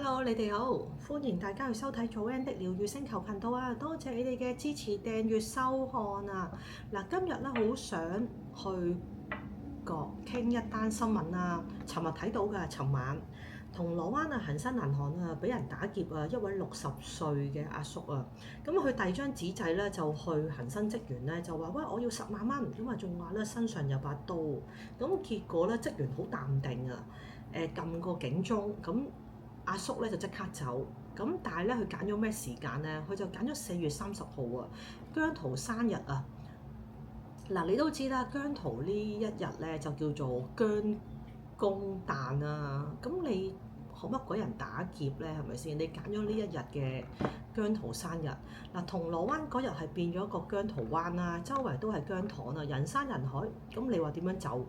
Hello，你哋好，歡迎大家去收睇左 N 的療愈星球頻道啊！多謝你哋嘅支持、訂閱、收看啊！嗱，今日咧好想去傾一單新聞啊！尋日睇到㗎，尋晚銅鑼灣啊恒生銀行啊俾人打劫啊，一位60歲嘅阿叔啊，咁佢遞張紙仔咧就去恒生職員咧就話喂，我要10萬蚊，咁啊仲話咧身上有把刀，咁結果咧職員好淡定啊，撳個警鐘咁。阿叔咧就即刻走，咁但係咧佢揀咗咩時間咧？佢就揀咗4月30號啊，姜濤生日啊！嗱，你都知啦，姜濤呢一日咧就叫做姜公誕啊！咁你學乜鬼人打劫咧？係咪先？你揀咗呢一日嘅姜濤生日，嗱，銅鑼灣嗰日係變咗一個姜濤灣啦，周圍都係姜糖啊，人山人海。咁你話點樣走？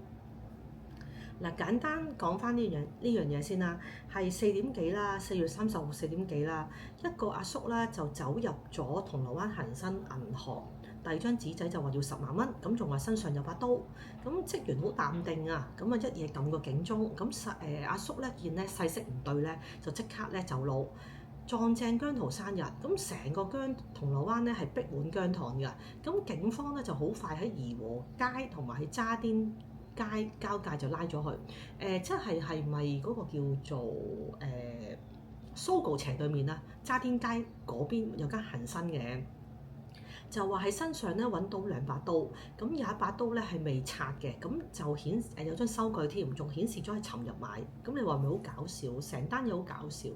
嗱，簡單講翻呢樣嘢先啦，係4點幾啦，4月30號4點幾啦，一個阿叔咧就走入咗銅鑼灣恒生銀行，遞張紙仔就話要10萬蚊，咁仲話身上有把刀，咁職員好淡定啊，咁啊一嘢撳個警鐘，咁阿叔咧見咧勢色唔對咧，就即刻咧走佬，撞正姜濤生日，咁成個銅鑼灣咧係逼滿姜糖㗎，咁警方咧就好快喺怡和街同埋喺渣甸街交界就拉咗佢，即係咪嗰個叫做Sogo 斜對面啊？渣甸街嗰邊有間恒生嘅，就話喺身上咧揾到2把刀，咁有一把刀咧係未拆嘅，咁就有張收據添，仲顯示咗係尋日買，咁你話咪好搞笑？成單嘢好搞笑，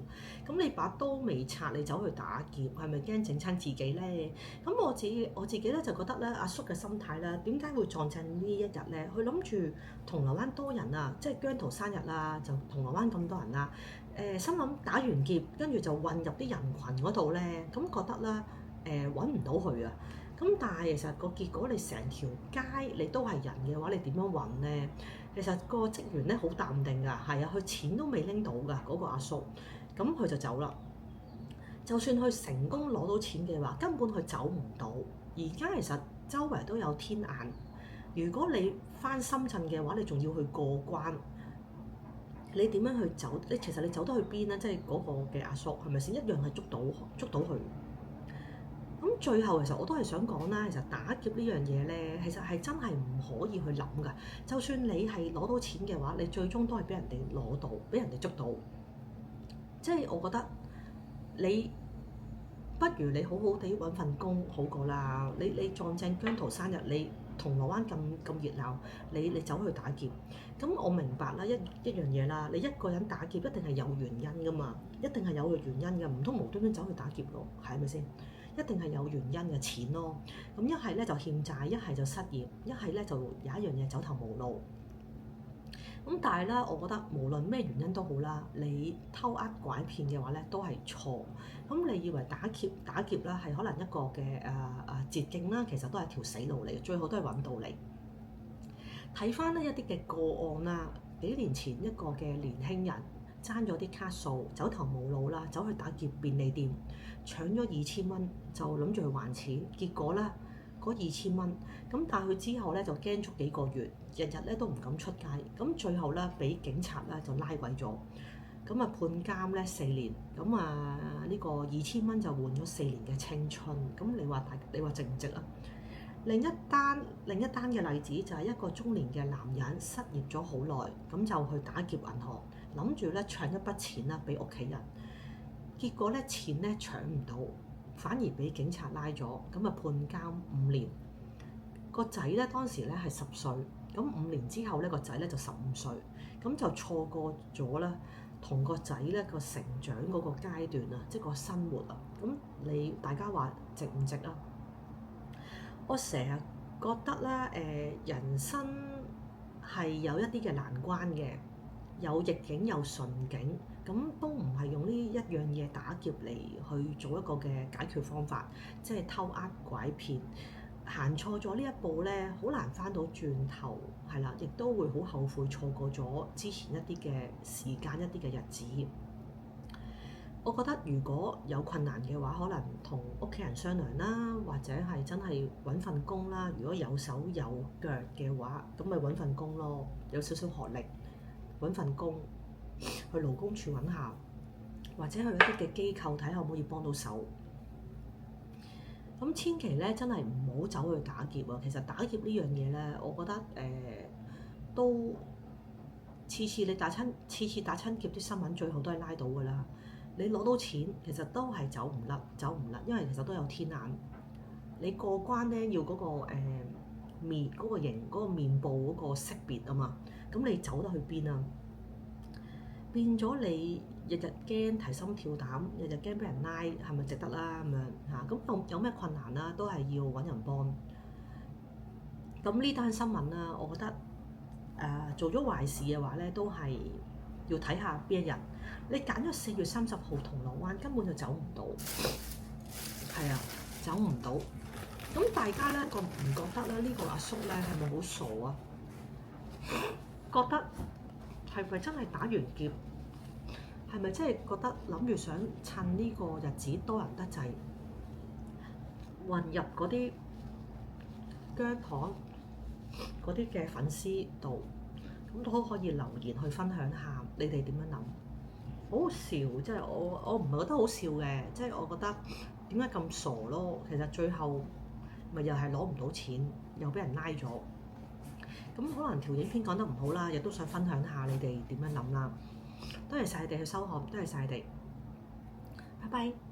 咁你把刀未拆，你走去打劫，係咪驚整親自己咧？咁我自己咧就覺得咧，阿叔嘅心態咧，點解會撞正呢一日咧？佢諗住銅鑼灣多人啊，即係姜濤生日啦，就銅鑼灣咁多人啦，心諗打完劫，跟住就混入啲人群嗰度咧，咁覺得咧揾唔到佢啊！咁但係其實個結果，你成條街你都係人嘅話，你點樣揾咧？其實個職員咧好淡定㗎，係啊，佢錢都未拎到㗎嗰個阿叔，咁佢就走啦。就算佢成功攞到錢嘅話，根本佢走唔到。而家其實周圍都有天眼，如果你返深圳嘅話，你仲要去過關，你點樣去走？其實你走得去邊咧？即係嗰個嘅阿叔係咪先一樣係捉到佢？咁最後其實我都係想講啦，其實打劫呢樣嘢咧，其實係真係唔可以去諗㗎。就算你係攞到錢嘅話，你最終都係俾人哋攞到，俾人哋捉到。即係我覺得你不如你好好地揾份工好過啦。你撞正姜濤生日，你銅鑼灣咁熱鬧，你走去打劫。咁我明白啦，一樣嘢啦，你一個人打劫一定係有原因㗎嘛，一定係有個原因㗎，唔通無端端走去打劫咯？係咪先？一定係有原因嘅錢咯，咁一係咧就欠債，一係就失業，一係咧就有一樣嘢走投無路。咁但係咧，我覺得無論咩原因都好啦，你偷呃拐騙嘅話咧都係錯。咁你以為打劫啦係可能一個嘅捷徑啦，其實都係條死路嚟嘅，最後都係揾到你。睇翻呢一啲嘅個案啦，幾年前一個嘅年輕人爭咗啲卡數，走投無路啦，走去打劫便利店，搶咗2000蚊，就諗住去還錢，結果咧嗰2000蚊，咁但係佢之後咧就驚足幾個月，日日咧都唔敢出街，咁最後咧俾警察咧就拉鬼咗，咁啊判監咧4年，咁啊呢個2000蚊就換咗4年嘅青春，咁你話值唔值啊？另一單嘅例子就係一個中年嘅男人失業咗好耐，咁就去打劫銀行，諗住咧搶一筆錢啦俾屋企人，結果咧錢咧搶唔到，反而俾警察拉咗，咁啊判監5年。個仔咧當時咧係10歲，咁5年之後咧個仔咧就15歲，咁就錯過咗啦同個仔咧個成長嗰個階段啊，即係個生活啊，咁大家話值唔值啊？我成日覺得咧，人生係有一啲嘅難關嘅，有逆境有順境，咁都唔係用呢一樣嘢打劫嚟去做一個嘅解決方法，即係偷呃拐騙，行錯咗呢一步咧，好難翻到轉頭，係啦，亦都會好後悔錯過咗之前一啲嘅時間、一啲嘅日子。我覺得如果有困難嘅話，可能同屋企人商量啦，或者係真係揾份工啦。如果有手有腳嘅話，咁咪揾份工咯。有少少學歷，揾份工去勞工處揾下，或者去一啲嘅機構睇下可唔可以幫到手。咁千祈咧真係唔好走去打劫啊！其實打劫呢樣嘢咧，我覺得都次次打親劫啲新聞最後都係拉到㗎啦。你攞到錢其實都係走唔甩，因為其實都有天眼。你過關咧要嗰、面嗰、個形嗰、個面部嗰個識別啊嘛，咁你走得去邊啊？變咗你日日驚提心吊膽，日日驚俾人拉，係咪值得啦？咁樣嚇，咁有咩困難啦？都係要揾人幫。咁呢單新聞啦，我覺得做咗壞事嘅話咧，都係要睇下邊一日。你揀咗4月30號銅鑼灣，根本就走唔到。係啊，走唔到。咁大家咧覺唔覺得咧？呢個阿叔咧係咪好傻啊？覺得係咪真係打完劫？係咪真係覺得諗住想趁呢個日子多人得滯，混入嗰啲姜糖嗰啲嘅粉絲度，咁都可以留言去分享下你哋點樣諗？好好笑，即係我唔係覺得好笑嘅，即係我覺得點解咁傻咯？其實最後咪又係攞唔到錢，又俾人拉咗。咁可能條影片講得唔好啦，亦都想分享下你哋點樣諗啦。多謝晒你哋去收看，多謝晒你哋，拜拜。